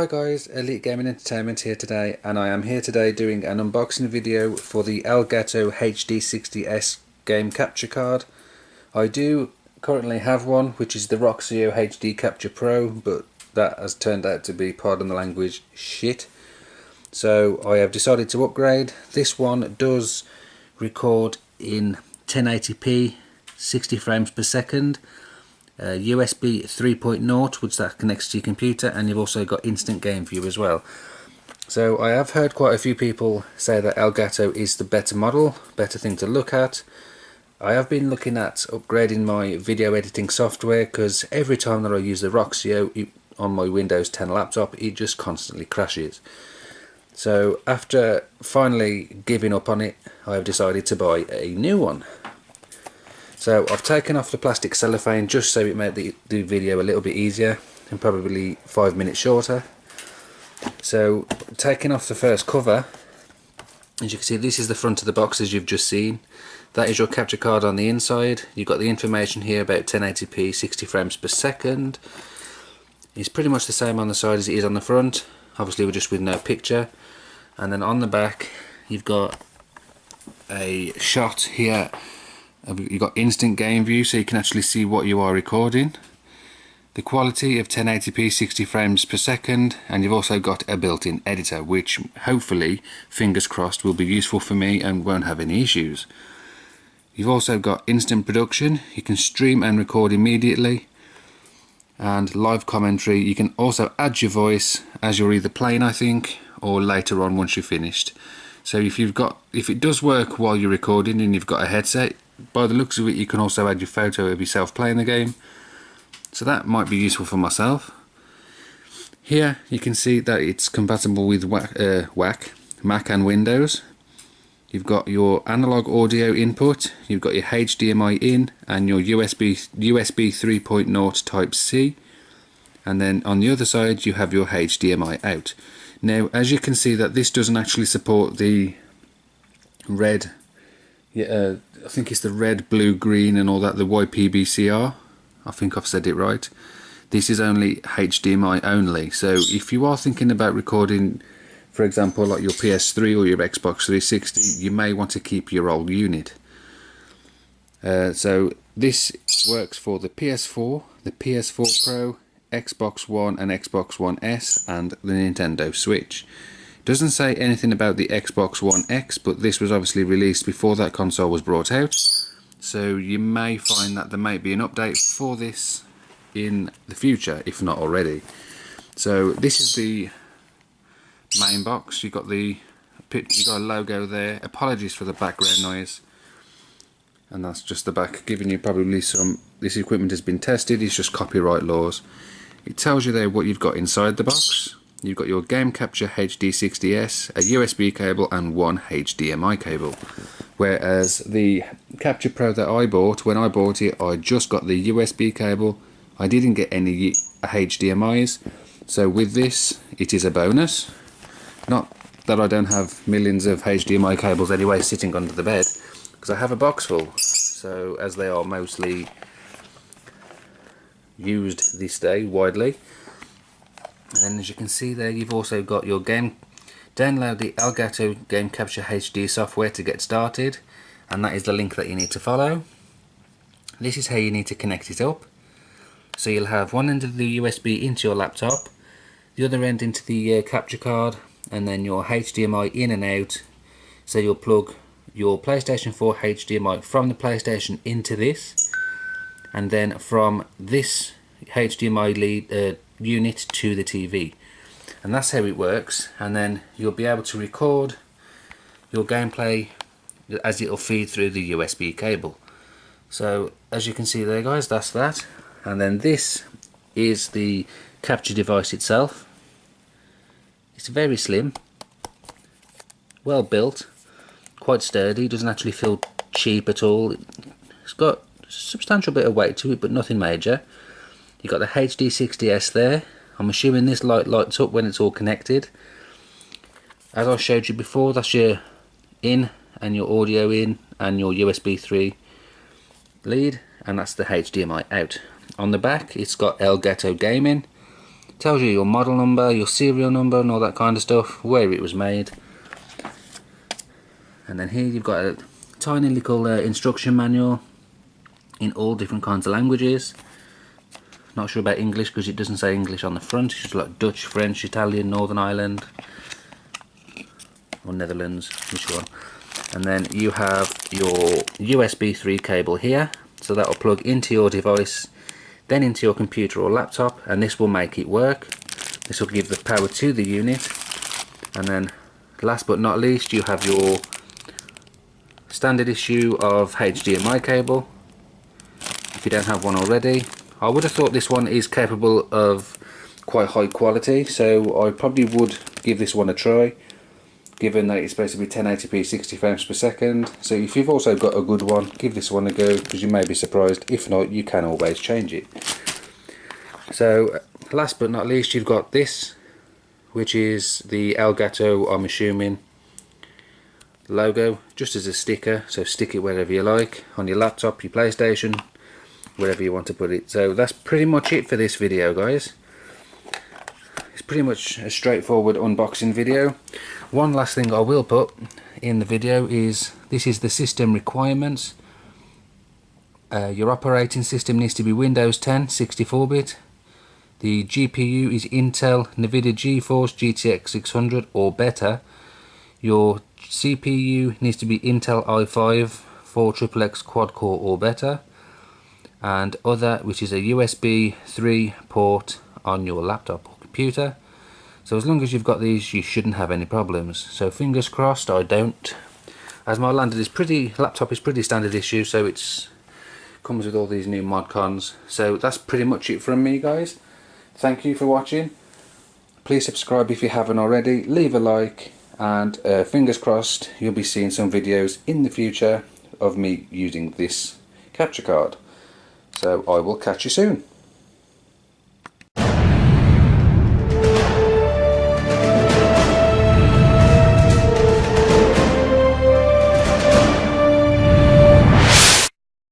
Hi guys, Elite Gaming Entertainment here today, and I am here today doing an unboxing video for the Elgato HD60S game capture card. I do currently have one, which is the Roxio HD Capture Pro, but that has turned out to be, pardon the language, shit. So I have decided to upgrade. This one does record in 1080p 60 frames per second. USB 3.0, which that connects to your computer, and you've also got instant game view as well. So I have heard quite a few people say that Elgato is the better model, better thing to look at. I have been looking at upgrading my video editing software, because every time that I use the Roxio on my Windows 10 laptop, it just constantly crashes. So after finally giving up on it, I have decided to buy a new one. So I've taken off the plastic cellophane just so it made the video a little bit easier and probably 5 minutes shorter. So taking off the first cover, as you can see, this is the front of the box as you've just seen. That is your capture card on the inside. You've got the information here about 1080p 60 frames per second. It's pretty much the same on the side as it is on the front. Obviously we're just with no picture. And then on the back you've got a shot here. You've got instant game view, so you can actually see what you are recording. The quality of 1080p 60 frames per second, and you've also got a built-in editor, which hopefully, fingers crossed, will be useful for me and won't have any issues. You've also got instant production. You can stream and record immediately, and live commentary. You can also add your voice as you're either playing, I think, or later on once you're finished. So if it does work while you're recording and you've got a headset, by the looks of it you can also add your photo of yourself playing the game, so that might be useful for myself. Here you can see that it's compatible with Mac and Windows. You've got your analog audio input, you've got your HDMI in and your USB 3.0 Type C, and then on the other side you have your HDMI out. Now as you can see that this doesn't actually support the red, I think it's the red, blue, green and all that, the YPBCR. I think I've said it right. This is only HDMI only, so if you are thinking about recording, for example, like your PS3 or your Xbox 360, you may want to keep your old unit. So this works for the PS4, the PS4 Pro, Xbox One and Xbox One S and the Nintendo Switch. Doesn't say anything about the Xbox One X, but this was obviously released before that console was brought out, so you may find that there might be an update for this in the future, if not already. So this is the main box. You've got a logo there. Apologies for the background noise. And that's just the back, giving you probably some, this equipment has been tested, it's just copyright laws. It tells you there what you've got inside the box. You've got your Game Capture HD60S, a USB cable and one HDMI cable. Whereas the Capture Pro that I bought, when I bought it, I just got the USB cable. I didn't get any HDMIs. So with this, it is a bonus. Not that I don't have millions of HDMI cables anyway sitting under the bed, because I have a box full. So as they are mostly used this day widely. And then as you can see there, you've also got your download the Elgato Game Capture HD software to get started, and that is the link that you need to follow. This is how you need to connect it up. So you'll have one end of the USB into your laptop, the other end into the capture card, and then your HDMI in and out. So you'll plug your PlayStation 4 HDMI from the PlayStation into this, and then from this HDMI lead unit to the TV, and that's how it works. And then you'll be able to record your gameplay as it'll feed through the USB cable. So as you can see there guys, that's that. And then this is the capture device itself. It's very slim, well built, quite sturdy, doesn't actually feel cheap at all. It's got a substantial bit of weight to it, but nothing major. You've got the HD60S there. I'm assuming this light lights up when it's all connected. As I showed you before, that's your in and your audio in and your USB 3 lead, and that's the HDMI out. On the back it's got Elgato Gaming, tells you your model number, your serial number and all that kind of stuff, where it was made. And then here you've got a tiny little instruction manual in all different kinds of languages. Not sure about English because it doesn't say English on the front. It's just like Dutch, French, Italian, Northern Ireland or Netherlands, which one. And then you have your USB 3 cable here, so that will plug into your device, then into your computer or laptop, and this will make it work. This will give the power to the unit. And then last but not least, you have your standard issue of HDMI cable, if you don't have one already. I would have thought this one is capable of quite high quality, so I probably would give this one a try, given that it's supposed to be 1080p 60 frames per second. So if you've also got a good one, give this one a go, because you may be surprised. If not, you can always change it. So last but not least, you've got this, which is the Elgato, I'm assuming, logo, just as a sticker. So stick it wherever you like, on your laptop, your PlayStation, wherever you want to put it. So that's pretty much it for this video, guys. It's pretty much a straightforward unboxing video. One last thing I will put in the video is, this is the system requirements. Your operating system needs to be Windows 10 64-bit. The GPU is Intel NVIDIA GeForce GTX 600 or better. Your CPU needs to be Intel i5 4XXX quad core or better. And other, which is a USB 3 port on your laptop or computer. So as long as you've got these, you shouldn't have any problems. So fingers crossed I don't, as my laptop is pretty standard issue, so it's comes with all these new mod cons. So that's pretty much it from me, guys. Thank you for watching. Please subscribe if you haven't already, leave a like, and fingers crossed you'll be seeing some videos in the future of me using this capture card. So I will catch you soon.